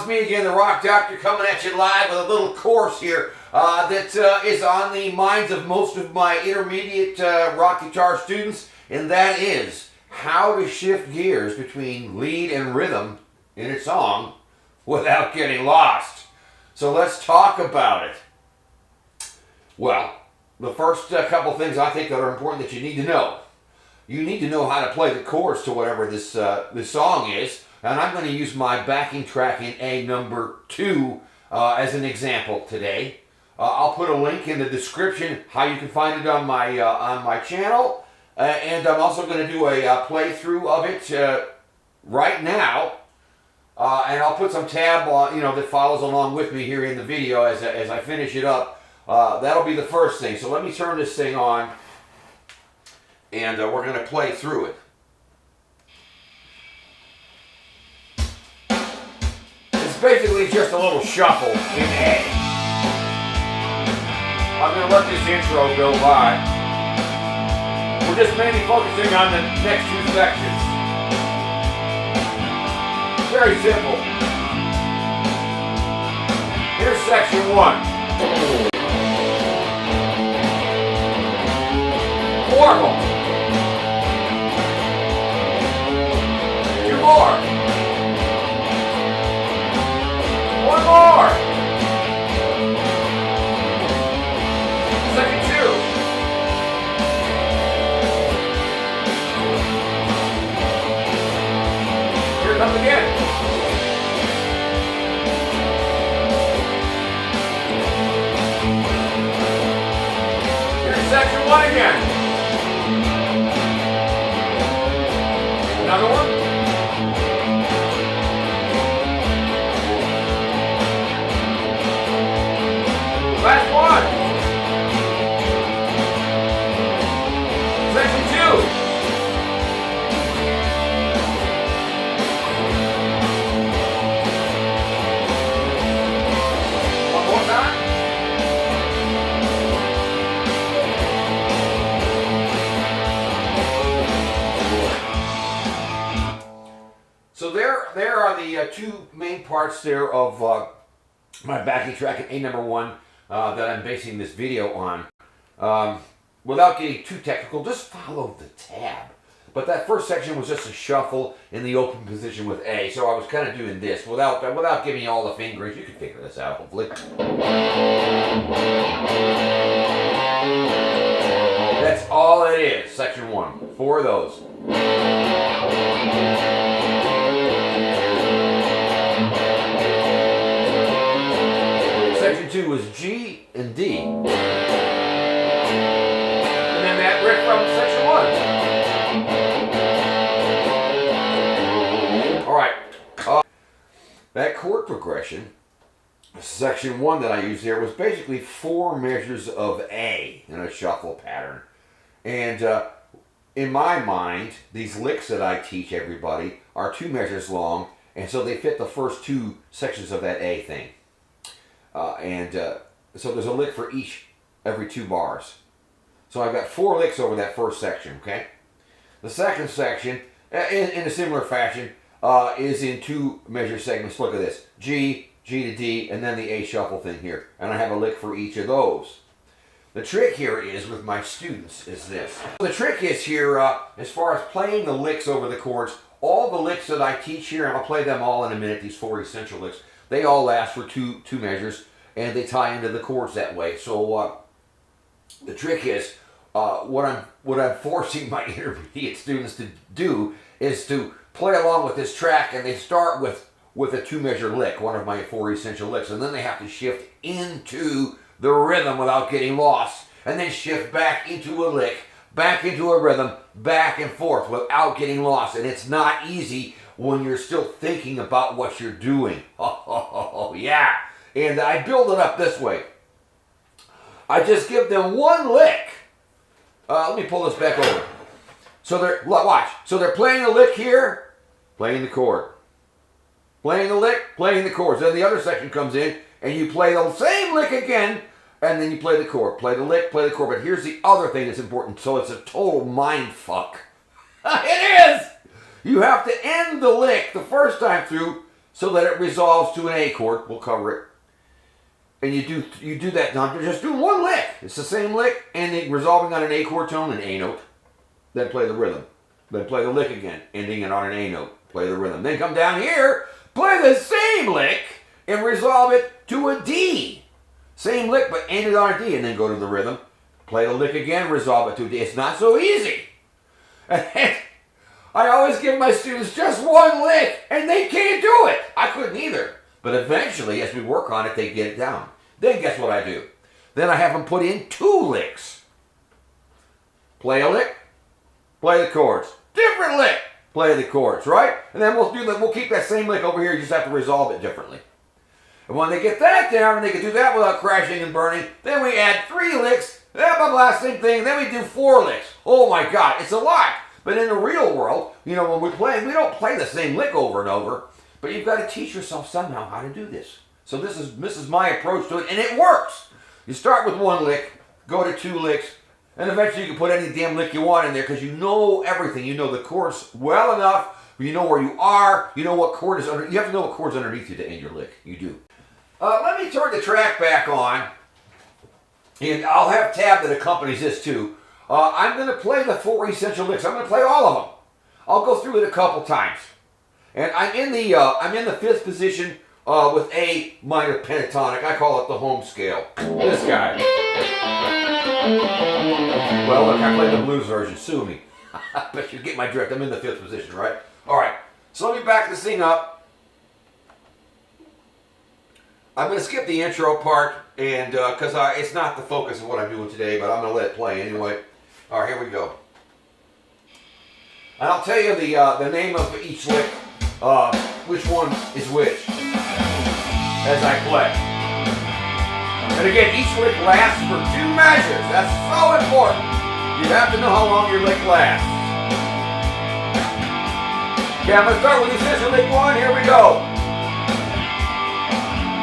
It's me again, the Rock Doctor, coming at you live with a little course here that is on the minds of most of my intermediate rock guitar students, and that is how to shift gears between lead and rhythm in a song without getting lost. So let's talk about it. Well, the first couple things I think that are important that you need to know. You need to know how to play the chorus to whatever this song is. And I'm going to use my backing track in A number 2 as an example today. I'll put a link in the description how you can find it on my channel. And I'm also going to do a playthrough of it right now. And I'll put some tab on, that follows along with me here in the video as I finish it up. That'll be the first thing. So let me turn this thing on, and we're going to play through it. It's basically just a little shuffle in A. I'm going to let this intro go by. We're just mainly focusing on the next two sections. Very simple. Here's section 1. Horrible. 2 more. 1 more. Second 2. Here it comes again. Here's section 1 again. Another one. Last one. Section 2. One more time. So there are the 2 main parts there of my backing track in A number 1 that I'm basing this video on. Without getting too technical, just follow the tab. But that first section was just a shuffle in the open position with A, so I was kind of doing this without giving you all the fingerings. You can figure this out, hopefully. That's all it is, section 1. 4 of those. Section 2 was G and D. And then that riff from section 1. Alright. That chord progression, section 1 that I used there, was basically 4 measures of A in a shuffle pattern. And in my mind, these licks that I teach everybody are 2 measures long, and so they fit the first 2 sections of that A thing. So there's a lick for every 2 bars. So I've got 4 licks over that first section, okay? The second section, in a similar fashion, is in 2 measure segments. Look at this. G, G to D, and then the A shuffle thing here. And I have a lick for each of those. The trick here is, with my students, is this. The trick is here, as far as playing the licks over the chords, all the licks that I teach here, and I'll play them all in a minute, these 4 essential licks, they all last for two measures, and they tie into the chords that way. So the trick is, what I'm forcing my intermediate students to do is to play along with this track, and they start with a 2 measure lick, one of my 4 essential licks, and then they have to shift into the rhythm without getting lost, and then shift back into a lick, back into a rhythm, back and forth without getting lost. And it's not easy when you're still thinking about what you're doing. Oh, yeah. And I build it up this way. I just give them 1 lick. Let me pull this back over. So watch. So they're playing a lick here, playing the chord. Playing the lick, playing the chords. Then the other section comes in, and you play the same lick again, and then you play the chord. Play the lick, play the chord. But here's the other thing that's important. So it's a total mind fuck. It is! You have to end the lick the first time through so that it resolves to an A chord. We'll cover it. And you do that, not just do one lick. It's the same lick, and then resolving on an A chord tone, an A note. Then play the rhythm. Then play the lick again, ending it on an A note. Play the rhythm. Then come down here, play the same lick, and resolve it to a D. Same lick, but end it on a D, and then go to the rhythm. Play the lick again, resolve it to a D. It's not so easy. And I always give my students just one lick, and they can't do it. I couldn't either. But eventually, as we work on it, they get it down. Then guess what I do? Then I have them put in 2 licks. Play a lick, play the chords. Different lick, play the chords, right? And then we'll keep that same lick over here, you just have to resolve it differently. And when they get that down, and they can do that without crashing and burning, then we add 3 licks, blah, blah, blah, same thing, then we do 4 licks. Oh my God, it's a lot. But in the real world, you know, when we play, we don't play the same lick over and over. But you've got to teach yourself somehow how to do this. So this is my approach to it, and it works. You start with 1 lick, go to 2 licks, and eventually you can put any damn lick you want in there because you know everything. You know the chords well enough. You know where you are. You know what chord is under. You have to know what chord's underneath you to end your lick. You do. Let me turn the track back on, and I'll have a tab that accompanies this too. I'm going to play the 4 essential licks. I'm going to play all of them. I'll go through it a couple times. And I'm in the 5th position with A minor pentatonic. I call it the home scale. This guy. Well, look, I played the blues version. Sue me. But you get my drift. I'm in the 5th position, right? All right. So let me back this thing up. I'm going to skip the intro part, and because it's not the focus of what I'm doing today, but I'm going to let it play anyway. All right, here we go. And I'll tell you the name of each lick. Which one is which as I play. And again, each lick lasts for 2 measures. That's so important. You have to know how long your lick lasts. Okay, I'm going to start with essential lick 1. Here we go.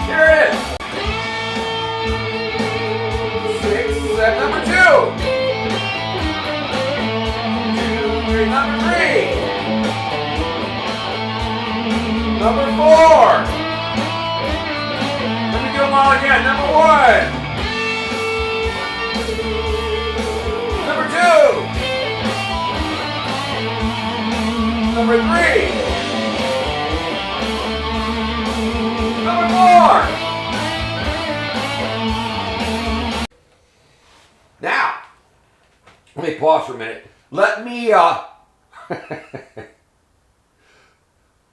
Here it is. 6, set number 2. 2, number 3. Number 4. Let me do them all again. Number 1. Number 2. Number 3. Number 4. Now, let me pause for a minute. Let me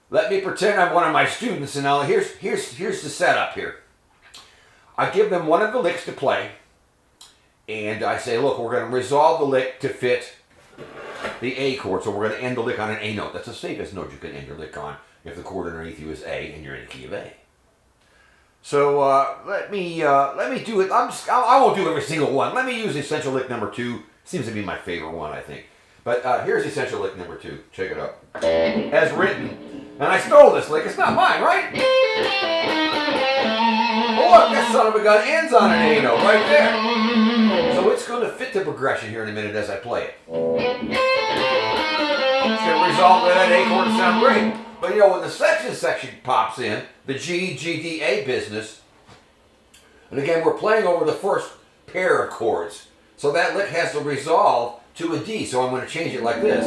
let me pretend I'm one of my students, and now here's the setup here. I give them one of the licks to play, and I say, look, we're going to resolve the lick to fit the A chord, so we're going to end the lick on an A note. That's the safest note you can end your lick on if the chord underneath you is A and you're in the key of A. So let me do it. I won't do every single one. Let me use essential lick number 2. Seems to be my favorite one, I think. But here's essential lick number 2. Check it out. As written. And I stole this lick. It's not mine, right? Oh, look, that son of a gun ends on an A note right there. So it's going to fit the progression here in a minute as I play it. It's going to resolve that A chord to sound great. But you know, when the section pops in, the G, G, D, A business, and again, we're playing over the first pair of chords. So that lick has to resolve to a D. So I'm going to change it like this.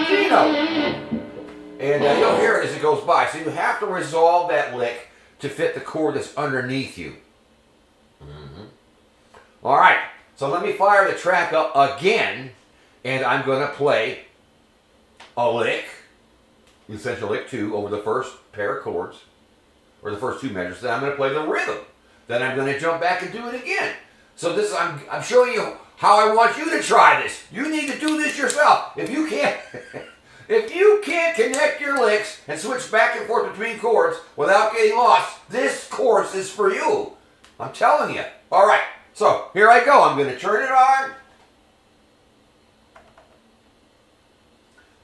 D note. And you'll hear it as it goes by. So you have to resolve that lick to fit the chord that's underneath you. All right. So let me fire the track up again. And I'm going to play a lick, essential lick 2, over the first pair of chords, or the first 2 measures. Then I'm going to play the rhythm. Then I'm going to jump back and do it again. So this, I'm showing you how I want you to try this. You need to do this yourself. If you can't, if you can't connect your licks and switch back and forth between chords without getting lost, this course is for you. I'm telling you. All right. So here I go. I'm going to turn it on.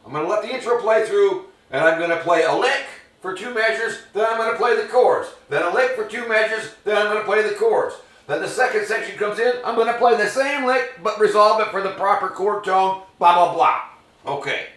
I'm going to let the intro play through, and I'm going to play a lick for 2 measures, then I'm going to play the chords. Then a lick for 2 measures, then I'm going to play the chords. Then the second section comes in, I'm going to play the same lick, but resolve it for the proper chord tone, blah, blah, blah. Okay.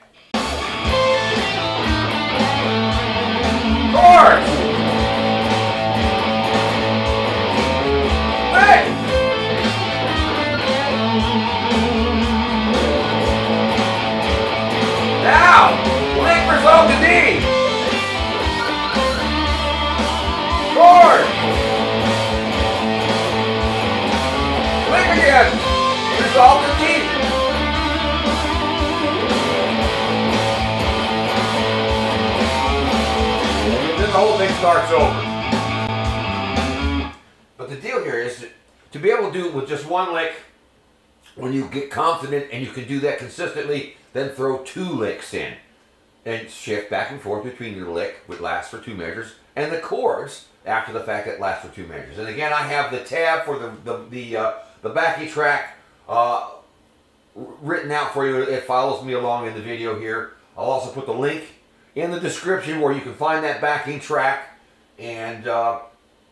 whole thing starts over. But the deal here is to be able to do it with just one lick. When you get confident and you can do that consistently, then throw 2 licks in and shift back and forth between your lick, which lasts for 2 measures, and the chords after the fact that lasts for 2 measures. And again, I have the tab for the backing track written out for you. It follows me along in the video here. I'll also put the link in the description where you can find that backing track. And I've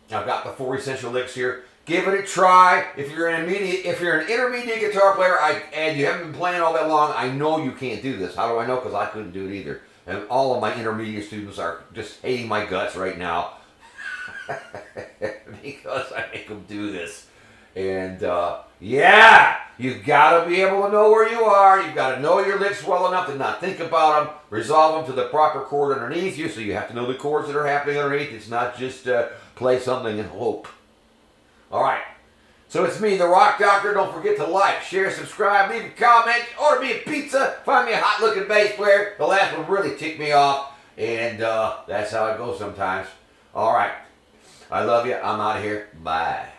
got the 4 essential licks here. Give it a try. If you're an intermediate guitar player, and you haven't been playing all that long, I know you can't do this. How do I know? Because I couldn't do it either. And all of my intermediate students are just hating my guts right now because I make them do this. And yeah, you've got to be able to know where you are. You've got to know your licks well enough to not think about them, resolve them to the proper chord underneath you. So you have to know the chords that are happening underneath. It's not just play something and hope. All right, so it's me, the Rock Doctor. Don't forget to like, share, subscribe, leave a comment, order me a pizza, find me a hot-looking bass player. The last one really ticked me off, and that's how it goes sometimes. All right, I love you. I'm out of here. Bye.